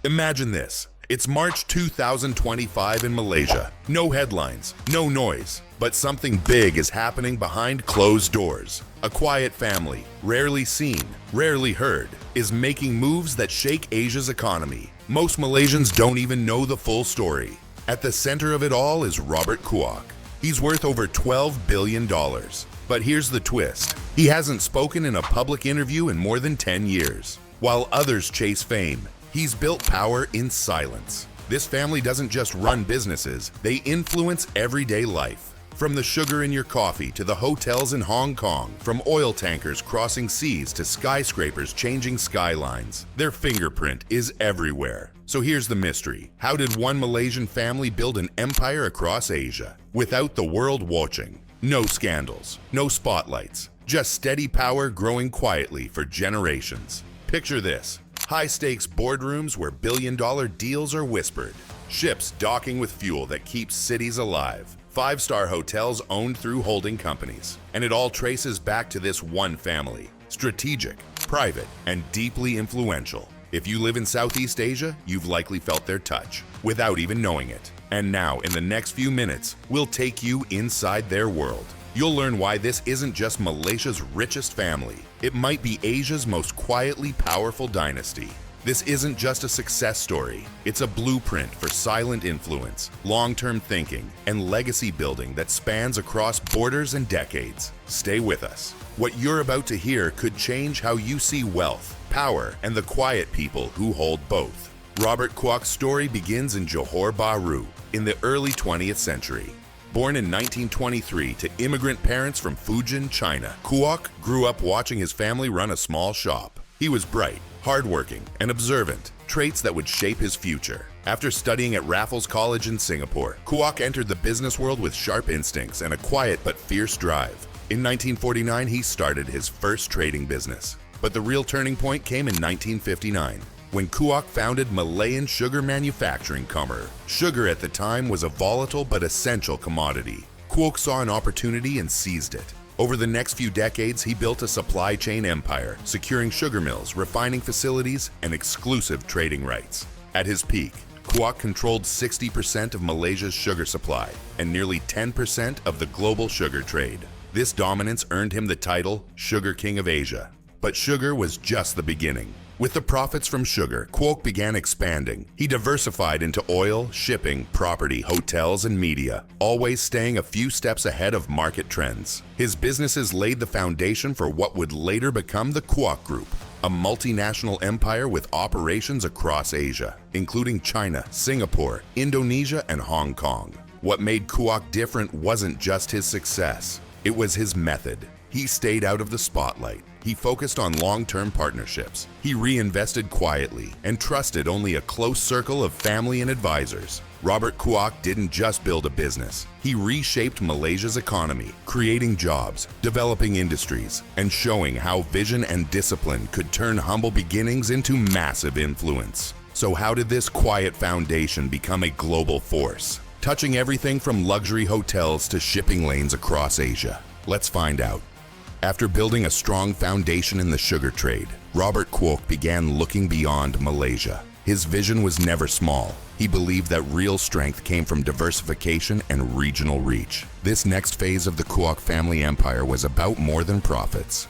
Imagine this. It's March 2025 in Malaysia. No headlines, no noise, but something big is happening behind closed doors. A quiet family, rarely seen, rarely heard, is making moves that shake Asia's economy. Most Malaysians don't even know the full story. At the center of it all is Robert Kuok. He's worth over $12 billion. But here's the twist. He hasn't spoken in a public interview in more than 10 years. While others chase fame, he's built power in silence. This family doesn't just run businesses, they influence everyday life. From the sugar in your coffee to the hotels in Hong Kong, from oil tankers crossing seas to skyscrapers changing skylines, their fingerprint is everywhere. So here's the mystery. How did one Malaysian family build an empire across Asia without the world watching? No scandals, no spotlights, just steady power growing quietly for generations. Picture this. High-stakes boardrooms where billion-dollar deals are whispered. Ships docking with fuel that keeps cities alive. Five-star hotels owned through holding companies. And it all traces back to this one family. Strategic, private, and deeply influential. If you live in Southeast Asia, you've likely felt their touch, without even knowing it. And now, in the next few minutes, we'll take you inside their world. You'll learn why this isn't just Malaysia's richest family. It might be Asia's most quietly powerful dynasty. This isn't just a success story. It's a blueprint for silent influence, long-term thinking, and legacy building that spans across borders and decades. Stay with us. What you're about to hear could change how you see wealth, power, and the quiet people who hold both. Robert Kuok's story begins in Johor Bahru in the early 20th century. Born in 1923 to immigrant parents from Fujian, China, Kuok grew up watching his family run a small shop. He was bright, hardworking, and observant, traits that would shape his future. After studying at Raffles College in Singapore, Kuok entered the business world with sharp instincts and a quiet but fierce drive. In 1949, he started his first trading business. But the real turning point came in 1959. When Kuok founded Malayan Sugar Manufacturing Company. Sugar at the time was a volatile but essential commodity. Kuok saw an opportunity and seized it. Over the next few decades, he built a supply chain empire, securing sugar mills, refining facilities, and exclusive trading rights. At his peak, Kuok controlled 60% of Malaysia's sugar supply and nearly 10% of the global sugar trade. This dominance earned him the title Sugar King of Asia. But sugar was just the beginning. With the profits from sugar, Kuok began expanding. He diversified into oil, shipping, property, hotels, and media, always staying a few steps ahead of market trends. His businesses laid the foundation for what would later become the Kuok Group, a multinational empire with operations across Asia, including China, Singapore, Indonesia, and Hong Kong. What made Kuok different wasn't just his success, it was his method. He stayed out of the spotlight. He focused on long-term partnerships. He reinvested quietly and trusted only a close circle of family and advisors. Robert Kuok didn't just build a business. He reshaped Malaysia's economy, creating jobs, developing industries, and showing how vision and discipline could turn humble beginnings into massive influence. So how did this quiet foundation become a global force, touching everything from luxury hotels to shipping lanes across Asia? Let's find out. After building a strong foundation in the sugar trade, Robert Kuok began looking beyond Malaysia. His vision was never small. He believed that real strength came from diversification and regional reach. This next phase of the Kuok family empire was about more than profits.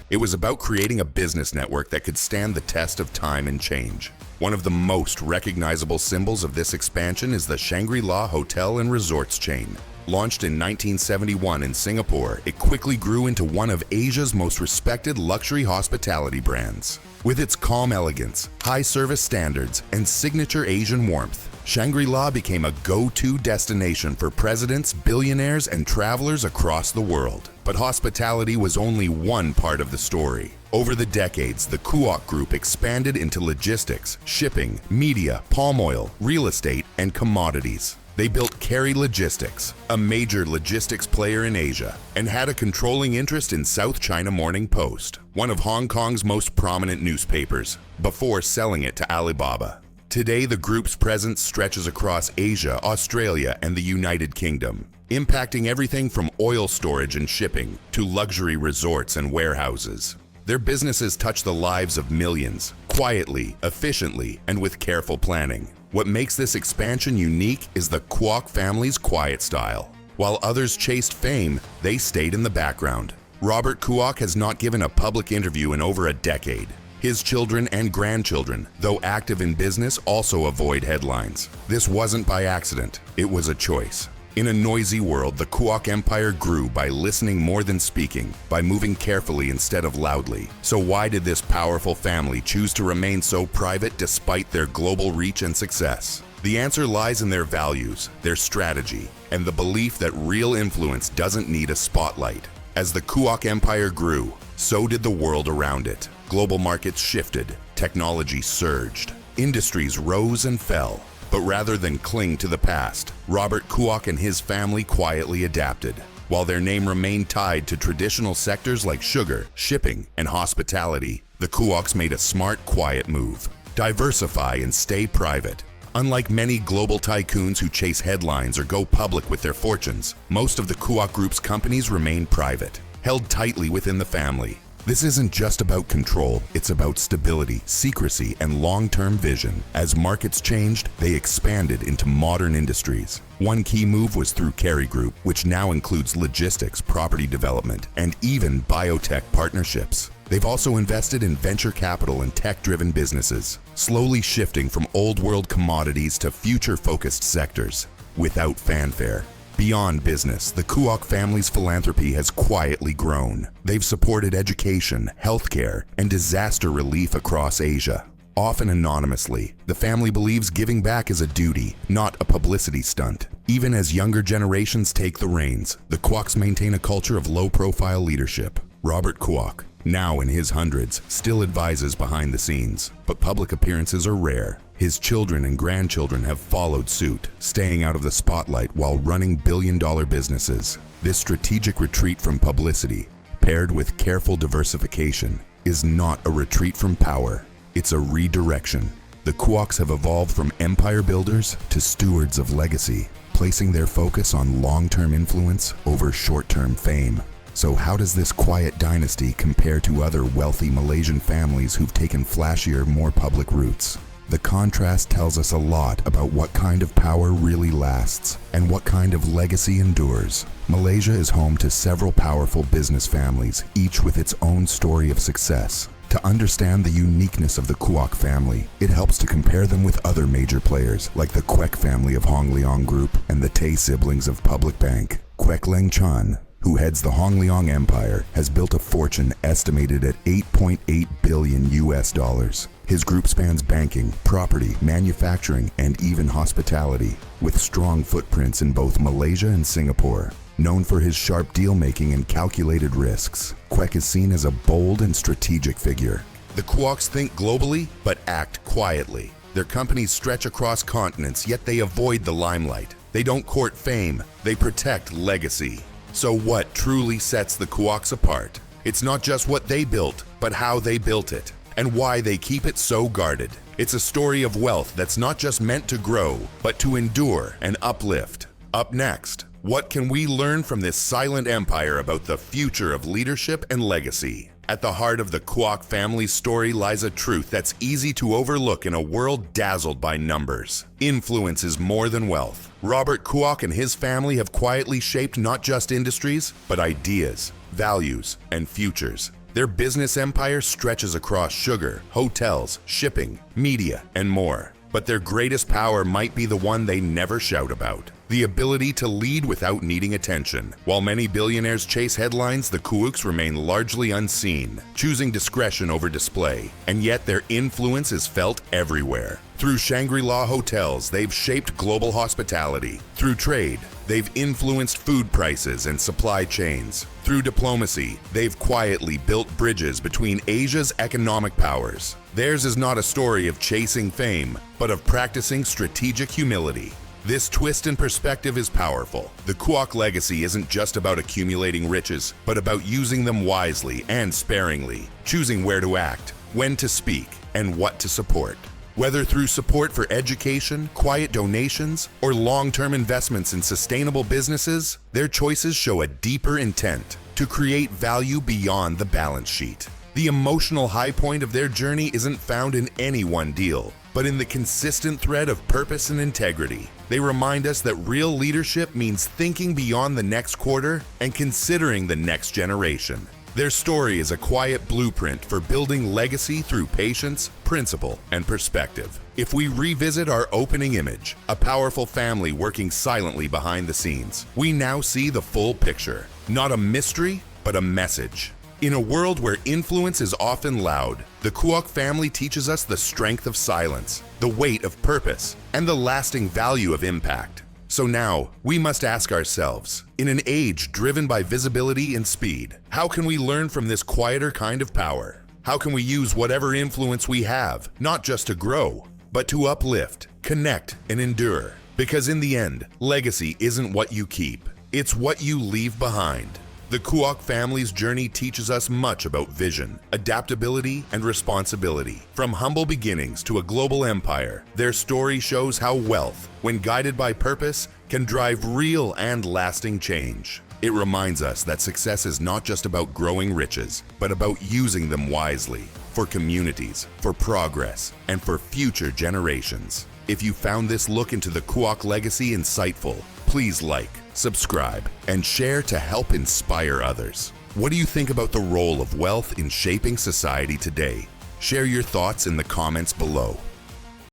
It was about creating a business network that could stand the test of time and change. One of the most recognizable symbols of this expansion is the Shangri-La Hotel and Resorts chain. Launched in 1971 in Singapore, it quickly grew into one of Asia's most respected luxury hospitality brands. With its calm elegance, high service standards, and signature Asian warmth, Shangri-La became a go-to destination for presidents, billionaires, and travelers across the world. But hospitality was only one part of the story. Over the decades, the Kuok Group expanded into logistics, shipping, media, palm oil, real estate, and commodities. They built Carry Logistics, a major logistics player in Asia, and had a controlling interest in South China Morning Post, one of Hong Kong's most prominent newspapers, before selling it to Alibaba. Today, the group's presence stretches across Asia, Australia, and the United Kingdom, impacting everything from oil storage and shipping to luxury resorts and warehouses. Their businesses touch the lives of millions, quietly, efficiently, and with careful planning. What makes this expansion unique is the Kuok family's quiet style. While others chased fame, they stayed in the background. Robert Kuok has not given a public interview in over a decade. His children and grandchildren, though active in business, also avoid headlines. This wasn't by accident, it was a choice. In a noisy world, the Kuok empire grew by listening more than speaking, by moving carefully instead of loudly. So why did this powerful family choose to remain so private despite their global reach and success? The answer lies in their values, their strategy, and the belief that real influence doesn't need a spotlight. As the Kuok empire grew, so did the world around it. Global markets shifted, technology surged, industries rose and fell. But rather than cling to the past, Robert Kuok and his family quietly adapted. While their name remained tied to traditional sectors like sugar, shipping, and hospitality, the Kuoks made a smart, quiet move. Diversify and stay private. Unlike many global tycoons who chase headlines or go public with their fortunes, most of the Kuok Group's companies remain private, held tightly within the family. This isn't just about control, it's about stability, secrecy, and long-term vision. As markets changed, they expanded into modern industries. One key move was through Kerry Group, which now includes logistics, property development, and even biotech partnerships. They've also invested in venture capital and tech-driven businesses, slowly shifting from old-world commodities to future-focused sectors, without fanfare. Beyond business, the Kuok family's philanthropy has quietly grown. They've supported education, healthcare, and disaster relief across Asia. Often anonymously, the family believes giving back is a duty, not a publicity stunt. Even as younger generations take the reins, the Kuoks maintain a culture of low-profile leadership. Robert Kuok, now in his hundreds, still advises behind the scenes, but public appearances are rare. His children and grandchildren have followed suit, staying out of the spotlight while running billion-dollar businesses. This strategic retreat from publicity, paired with careful diversification, is not a retreat from power, it's a redirection. The Kuoks have evolved from empire builders to stewards of legacy, placing their focus on long-term influence over short-term fame. So how does this quiet dynasty compare to other wealthy Malaysian families who've taken flashier, more public routes? The contrast tells us a lot about what kind of power really lasts and what kind of legacy endures. Malaysia is home to several powerful business families, each with its own story of success. To understand the uniqueness of the Kuok family, it helps to compare them with other major players like the Kuek family of Hong Leong Group and the Tay siblings of Public Bank. Kuek Leng Chan, who heads the Hong Leong Empire, has built a fortune estimated at $8.8 billion US. His group spans banking, property, manufacturing, and even hospitality, with strong footprints in both Malaysia and Singapore. Known for his sharp deal-making and calculated risks, Kuek is seen as a bold and strategic figure. The Kuoks think globally, but act quietly. Their companies stretch across continents, yet they avoid the limelight. They don't court fame, they protect legacy. So what truly sets the Kuoks apart? It's not just what they built, but how they built it, and why they keep it so guarded. It's a story of wealth that's not just meant to grow, but to endure and uplift. Up next, what can we learn from this silent empire about the future of leadership and legacy? At the heart of the Kuok family's story lies a truth that's easy to overlook in a world dazzled by numbers. Influence is more than wealth. Robert Kuok and his family have quietly shaped not just industries, but ideas, values, and futures. Their business empire stretches across sugar, hotels, shipping, media, and more. But their greatest power might be the one they never shout about: the ability to lead without needing attention. While many billionaires chase headlines, the Kuoks remain largely unseen, choosing discretion over display, and yet their influence is felt everywhere. Through Shangri-La hotels, they've shaped global hospitality. Through trade, they've influenced food prices and supply chains. Through diplomacy, they've quietly built bridges between Asia's economic powers. Theirs is not a story of chasing fame, but of practicing strategic humility. This twist in perspective is powerful. The Kuok legacy isn't just about accumulating riches, but about using them wisely and sparingly, choosing where to act, when to speak, and what to support. Whether through support for education, quiet donations, or long-term investments in sustainable businesses, their choices show a deeper intent to create value beyond the balance sheet. The emotional high point of their journey isn't found in any one deal, but in the consistent thread of purpose and integrity. They remind us that real leadership means thinking beyond the next quarter and considering the next generation. Their story is a quiet blueprint for building legacy through patience, principle, and perspective. If we revisit our opening image, a powerful family working silently behind the scenes, we now see the full picture. Not a mystery, but a message. In a world where influence is often loud, the Kuok family teaches us the strength of silence, the weight of purpose, and the lasting value of impact. So now, we must ask ourselves, in an age driven by visibility and speed, how can we learn from this quieter kind of power? How can we use whatever influence we have, not just to grow, but to uplift, connect, and endure? Because in the end, legacy isn't what you keep, it's what you leave behind. The Kuok family's journey teaches us much about vision, adaptability, and responsibility. From humble beginnings to a global empire, their story shows how wealth, when guided by purpose, can drive real and lasting change. It reminds us that success is not just about growing riches, but about using them wisely, for communities, for progress, and for future generations. If you found this look into the Kuok legacy insightful, please like, subscribe, and share to help inspire others. What do you think about the role of wealth in shaping society today? Share your thoughts in the comments below.